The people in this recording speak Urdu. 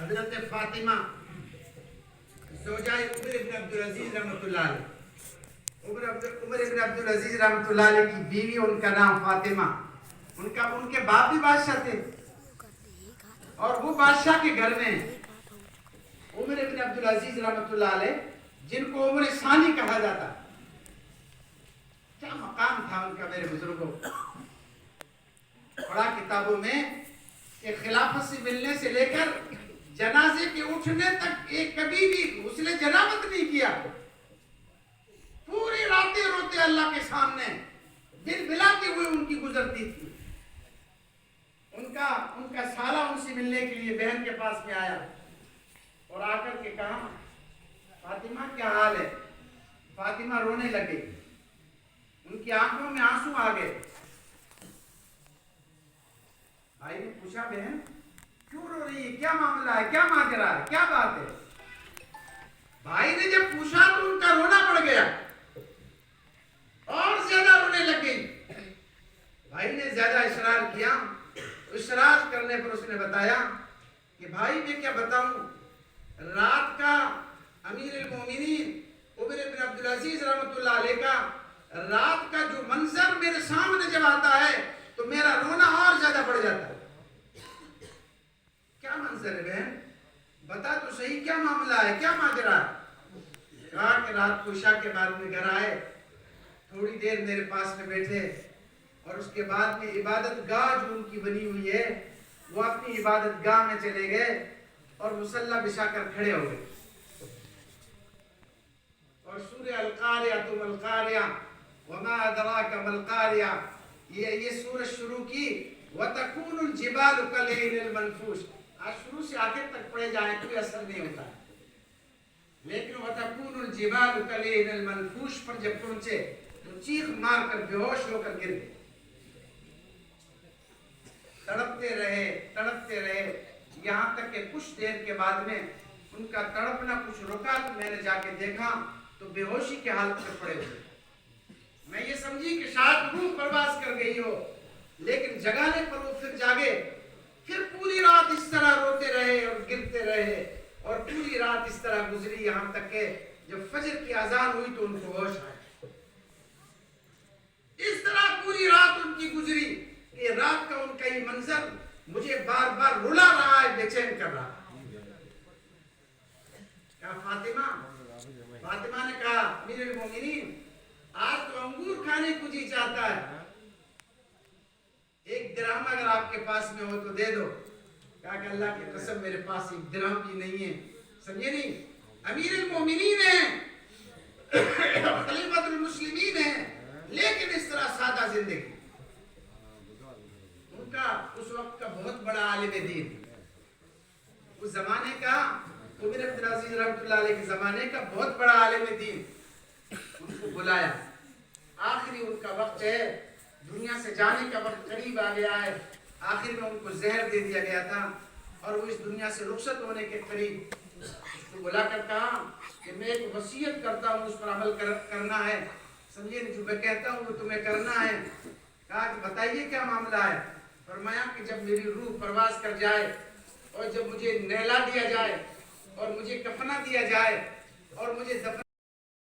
حضرت فاطمہ زوجائے عمر ابن عبدالعزیز رحمۃ اللہ علیہ، عمر ابن عبدالعزیز رحمۃ اللہ علیہ کی بیوی، ان کا نام فاطمہ، ان کے باپ بھی بادشاہ تھے اور وہ بادشاہ کے گھر میں عمر ابن عبدالعزیز رحمۃ اللہ علیہ، جن کو عمر ثانی کہا جاتا، کیا مقام تھا ان کا میرے بزرگوں۔ پڑھا کتابوں میں کہ خلافت سے ملنے سے لے کر جنازے کے اٹھنے تک ایک کبھی بھی غسل جنابت نہیں کیا، پوری راتیں روتے اللہ کے سامنے دل بلاتے ہوئے ان کی گزرتی تھی۔ ان کا سالہ ان سے ملنے کے لیے بہن کے پاس میں آیا اور آ کر کے کہا فاطمہ کیا حال ہے؟ فاطمہ رونے لگے، ان کی آنکھوں میں آنسو آ گئے۔ بھائی نے پوچھا بہن کیوں رو رہی ہے، کیا معاملہ ہے، کیا ماجرا ہے، کیا بات ہے؟ بھائی نے جب پوچھا تو ان کا رونا پڑ گیا اور زیادہ رونے لگ گئی۔ بھائی نے زیادہ اصرار کیا، اصرار کرنے پر اس نے بتایا کہ بھائی میں کیا بتاؤں، رات کا امیر المومنین عمر بن عبدالعزیز رحمۃ اللہ علیہ کا رات کا جو منظر میرے سامنے جب آتا ہے تو میرا رونا اور زیادہ بڑھ جاتا ہے۔ کیا منظر ہے بہن، بتا تو صحیح کیا معاملہ ہے، کیا ماجرا ہے؟ کہا کہ رات کو عشاء کے بعد میں گھر آئے، تھوڑی دیر میرے پاس میں بیٹھے اور اس کے بعد میں عبادت گاہ جو ان کی بنی ہوئی ہے وہ اپنی عبادت گاہ میں چلے گئے اور مصلی بچھا کر کھڑے ہو گئے اور سورہ القاریہ تم القاریہ وما ادراک ما القاریہ یہ سورہ شروع کی، وَتَكُونُ الْجِبَالُ كَالْعِهْنِ الْمَنْفُوشِ۔ آج شروع سے آخر تک پڑھے جائیں کوئی اثر نہیں ہوتا، لیکن وَتَكُونُ الْجِبَالُ كَالْعِهْنِ الْمَنْفُوشِ پر جب پہنچے تو چیخ مار کر بے ہوش ہو کر گر گئے۔ تڑپتے رہے یہاں تک کہ کچھ دیر کے بعد میں ان کا تڑپنا کچھ رکا تو میں نے جا کے دیکھا تو بے ہوشی کے حالت میں پڑے ہوئے۔ میں یہ سمجھی کہ شاید روح پرواز کر گئی ہو، لیکن جگانے پر وہ پھر جاگے، پھر پوری رات اس طرح روتے رہے اور گرتے رہے اور پوری رات اس طرح گزری، یہاں تک کہ جب فجر کی اذان ہوئی تو ان کو ہوش آیا۔ اس طرح پوری رات ان کی گزری کہ رات کا ان کا یہ منظر مجھے بار بار رلا رہا ہے، بے چین کر رہا ہے۔ کہا فاطمہ نے کہا امیر المومنین آج تو انگور کھانے کو جی چاہتا ہے، ایک درہم اگر آپ کے پاس میں ہو تو دے دو۔ کہا کہ اللہ کی قسم میرے پاس ایک درہم بھی نہیں ہے، سمجھے نہیں، امیر المومنین ہیں، خلیفۃ المسلمین ہیں، لیکن اس طرح سادہ زندگی۔ ان کا اس وقت کا بہت بڑا عالم دین، اس زمانے کا عمر عبدالعزیز رحمۃ اللہ علیہ کے زمانے کا بہت بڑا عالم دین، ان کو بلایا۔ آخری ان کا وقت ہے، دنیا سے جانے کا وقت قریب آ گیا ہے، آخر میں ان کو زہر دے دیا گیا تھا اور وہ اس دنیا سے رخصت ہونے کے قریب اس کو بلا کر کہا کہ میں ایک وصیت کرتا ہوں، اس پر عمل کرنا ہے، سمجھے، جو میں کہتا ہوں وہ تمہیں کرنا ہے۔ کہا کہ بتائیے کیا معاملہ ہے؟ فرمایا کہ جب میری روح پرواز کر جائے اور جب مجھے نہلا دیا جائے اور مجھے کفنا دیا جائے اور مجھے دفن